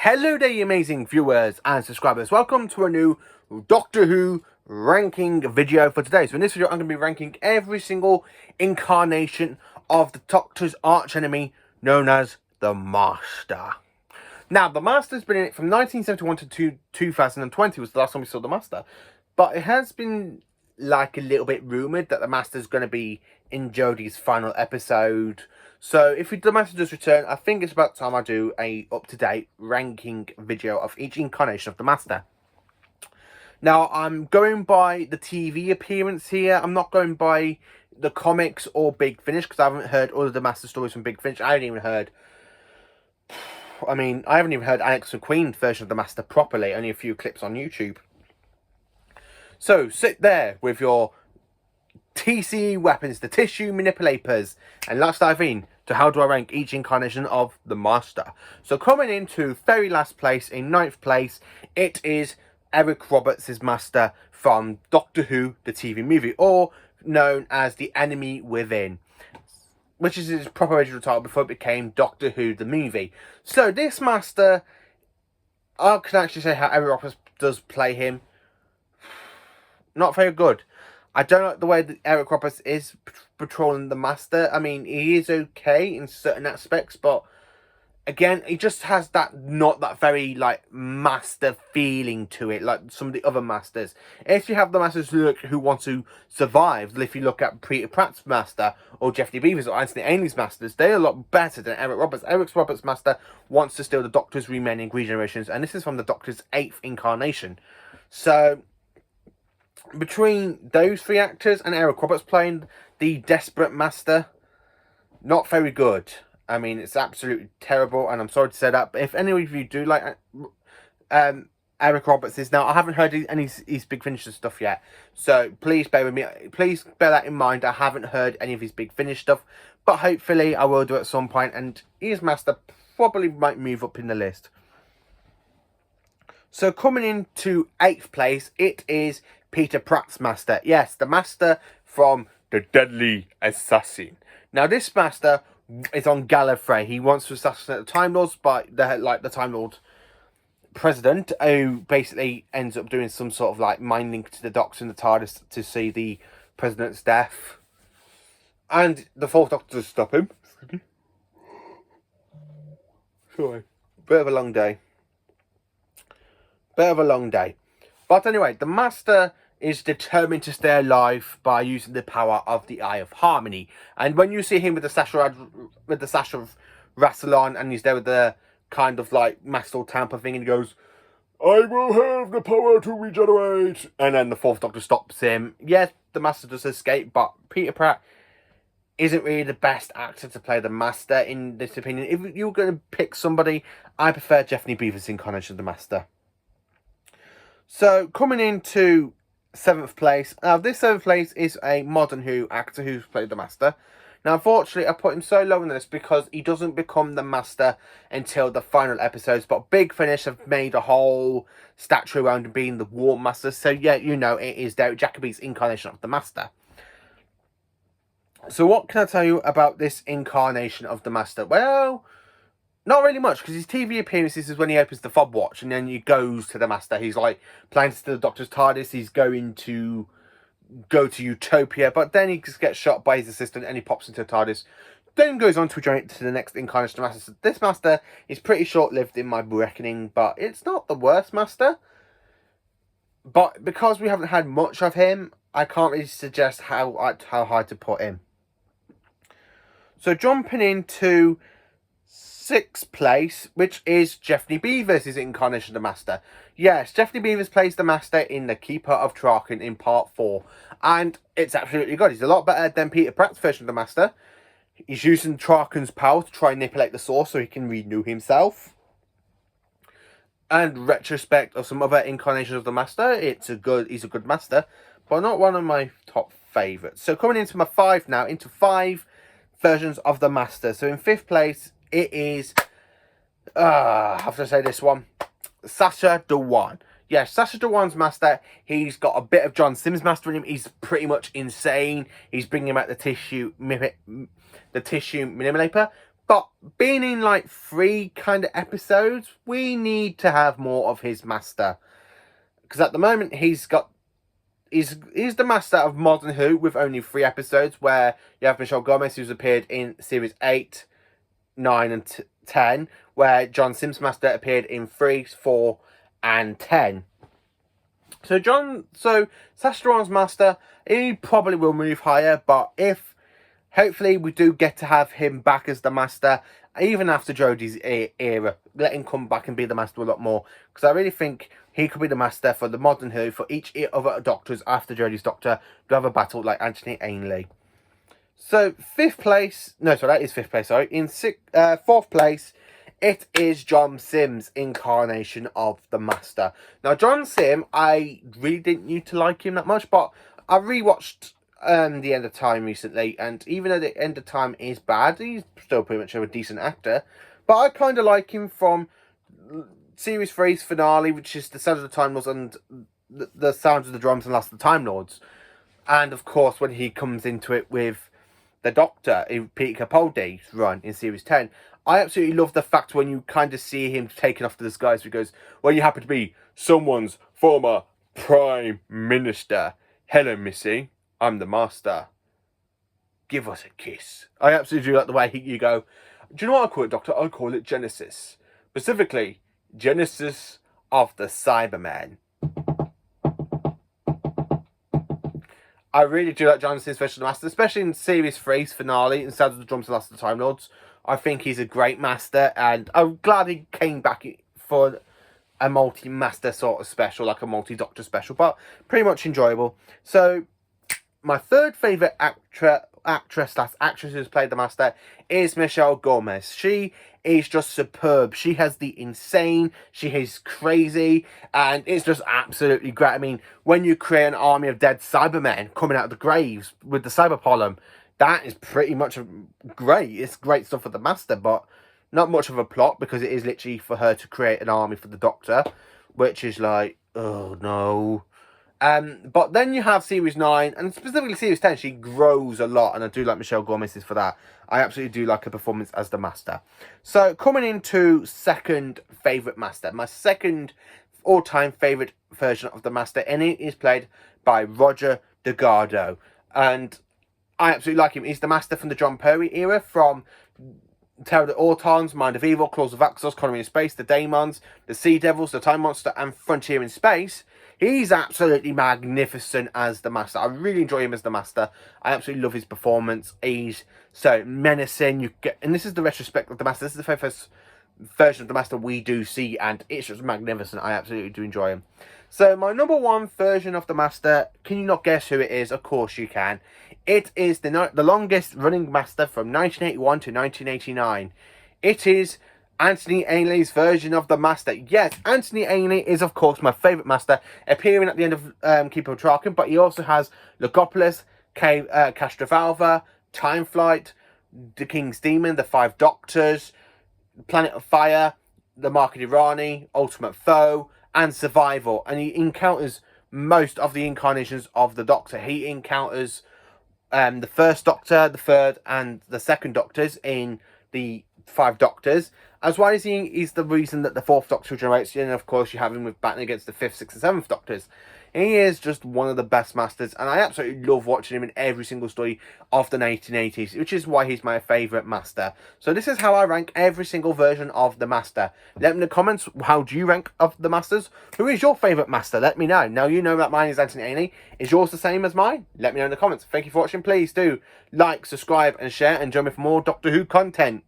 Hello there, you amazing viewers and subscribers. Welcome to a new Doctor Who ranking video for today. So in this video, I'm going to be ranking every single incarnation of the Doctor's archenemy known as the Master. Now, the Master's been in it from 1971 to 2020 was the last time we saw the Master. But it has been like a little bit rumoured that the Master's going to be in Jodie's final episode. So if the Master does return, I think it's about time I do a up-to-date ranking video of each incarnation of the Master. Now, I'm going by the TV appearance here. I'm not going by the comics or Big Finish, because I haven't heard all of the Master stories from Big Finish. I haven't even heard Alex McQueen's version of the Master properly. Only a few clips on YouTube. So, sit there with your TCE weapons, the tissue manipulators, and let's dive in to how do I rank each incarnation of the Master. So coming into very last place, in 9th place, it is Eric Roberts' Master from Doctor Who, the TV movie, or known as The Enemy Within, which is his proper original title before it became Doctor Who, the movie. So this Master, I can actually say how Eric Roberts does play him. Not very good. I don't like the way that Eric Roberts is patrolling the Master. I mean, he is okay in certain aspects, but again, he just has that not that very like Master feeling to it, like some of the other Masters. If you have the Masters who want to survive, if you look at Peter Pratt's Master or Jeffrey Beaver's or Anthony Ainley's Masters, they're a lot better than Eric Roberts. Eric Roberts' Master wants to steal the Doctor's remaining regenerations, and this is from the Doctor's 8th incarnation. So between those three actors and Eric Roberts playing the desperate Master, not very good. I mean, it's absolutely terrible, and I'm sorry to say that. But if any of you do like Eric Roberts now, I haven't heard any of his Big Finish stuff yet, so please bear with me. Please bear that in mind. I haven't heard any of his Big Finish stuff, but hopefully I will do at some point, and his Master probably might move up in the list. So coming into 8th place, it is Peter Pratt's Master. Yes, the Master from The Deadly Assassin. Now, this Master is on Gallifrey. He wants to assassinate the Time Lords, but the Time Lord president, who basically ends up doing some sort of like mind link to the Doctor and the TARDIS to see the president's death. And the 4th Doctor does stop him. Sorry. Bit of a long day. But anyway, the Master is determined to stay alive by using the power of the Eye of Harmony. And when you see him with the sash of Rassilon, and he's there with the kind of like Master Tamper thing, and he goes, "I will have the power to regenerate," and then the 4th Doctor stops him. Yes, the Master does escape, but Peter Pratt isn't really the best actor to play the Master, in this opinion. If you're going to pick somebody, I prefer Jeffrey Beaver's incarnation of the Master. So, coming into 7th place. Now, this 7th place is a modern Who actor who's played the Master. Now, unfortunately, I put him so low on this because he doesn't become the Master until the final episodes. But Big Finish have made a whole statue around him being the War Master. So, yeah, you know, it is Derek Jacobi's incarnation of the Master. So, what can I tell you about this incarnation of the Master? Well, not really much, because his TV appearances is when he opens the fob watch and then he goes to the Master. He's like planning to steal the Doctor's TARDIS. He's going to go to Utopia, but then he just gets shot by his assistant and he pops into the TARDIS. Then goes on to join to the next incarnation of Master. So this Master is pretty short-lived in my reckoning, but it's not the worst Master. But because we haven't had much of him, I can't really suggest how high to put him. So jumping into 6th place, which is Jeffrey Beavers' incarnation of the Master. Yes, Jeffrey Beavers plays the Master in The Keeper of Traken in Part 4. And it's absolutely good. He's a lot better than Peter Pratt's version of the Master. He's using Traken's power to try and manipulate the Source so he can renew himself. And retrospect of some other incarnations of the Master, he's a good Master, but not one of my top favourites. So coming into my 5 now, into 5 versions of the Master. So in 5th place, it is, I have to say this one, Sacha Dhawan. Yes, Sacha Dhawan's Master, he's got a bit of John Simm's Master in him. He's pretty much insane. He's bringing out the tissue manipulator. But being in like 3 kind of episodes, we need to have more of his master. Because at the moment he's the master of Modern Who with only 3 episodes, where you have Michelle Gomez, who's appeared in series 8, 9 and 10, where John Sims' master appeared in 3, 4 and 10. So Sacha Dhawan's master, he probably will move higher, but if hopefully we do get to have him back as the master, even after Jodie's era, let him come back and be the master a lot more, because I really think he could be the master for the Modern Who, for each other doctors after Jodie's Doctor to have a battle like Anthony Ainley. So 5th place, no sorry, that is 5th place, sorry. In 4th place, it is John Sims' incarnation of the Master. Now, John Sim, I really didn't used to like him that much, but I rewatched The End of Time recently, and even though The End of Time is bad, he's still pretty much a decent actor. But I kind of like him from Series 3's finale, which is The Sound of the Time Lords and the Sounds of the Drums and Last of the Time Lords. And, of course, when he comes into it with the Doctor in Peter Capaldi's run in Series 10, I absolutely love the fact when you kind of see him taken off to the skies because, well, you happen to be someone's former Prime Minister. Hello, Missy. I'm the Master. Give us a kiss. I absolutely do like the way you go, do you know what I call it, Doctor? I call it Genesis. Specifically, Genesis of the Cybermen. I really do like John Sims' version of the Master, especially in Series 3's finale, in Sounds of the Drums and Last of the Time Lords. I think he's a great master, and I'm glad he came back for a multi-master sort of special, like a multi-doctor special, but pretty much enjoyable. So, my 3rd favourite actress who's played the Master is Michelle Gomez. She is just superb. She has the insane, she is crazy, and it's just absolutely great. I mean, when you create an army of dead Cybermen coming out of the graves with the cyber pollen, that is pretty much great. It's great stuff for the Master, but not much of a plot, because it is literally for her to create an army for the Doctor, which is like, oh no. But then you have Series 9, and specifically Series 10, she grows a lot, and I do like Michelle Gomez's for that. I absolutely do like her performance as the Master. So, coming into 2nd favourite Master, my 2nd all-time favourite version of the Master, and it is played by Roger Delgado. And I absolutely like him. He's the Master from the John Perry era, from Terror of the Autons, Mind of Evil, Claws of Axos, Colony in Space, The Daemons, The Sea Devils, The Time Monster, and Frontier in Space. He's absolutely magnificent as the Master. I really enjoy him as the Master. I absolutely love his performance. He's so menacing. And this is the retrospect of the Master. This is the very first version of the Master we do see, and it's just magnificent. I absolutely do enjoy him. So my number 1 version of the Master, can you not guess who it is? Of course you can. It is the longest running Master from 1981 to 1989. It is Anthony Ainley's version of the Master. Yes, Anthony Ainley is, of course, my favourite Master, appearing at the end of Keeper of Traken, but he also has Logopolis, Castrovalva, Time Flight, The King's Demon, The 5 Doctors, Planet of Fire, The Mark of Irani, Ultimate Foe, and Survival. And he encounters most of the incarnations of the Doctor. He encounters the 1st Doctor, the 3rd, and the 2nd Doctors in the 5 Doctors, as well as he's the reason that the 4th Doctor regenerates, and of course you have him with battling against the 5th, 6th and 7th Doctors. He is just one of the best Masters, and I absolutely love watching him in every single story of the 1980s, which is why he's my favourite Master. So this is how I rank every single version of the Master. Let me know in the comments, how do you rank of the Masters? Who is your favourite Master? Let me know. Now you know that mine is Anthony Ainley. Is yours the same as mine? Let me know in the comments. Thank you for watching. Please do like, subscribe and share, and join me for more Doctor Who content.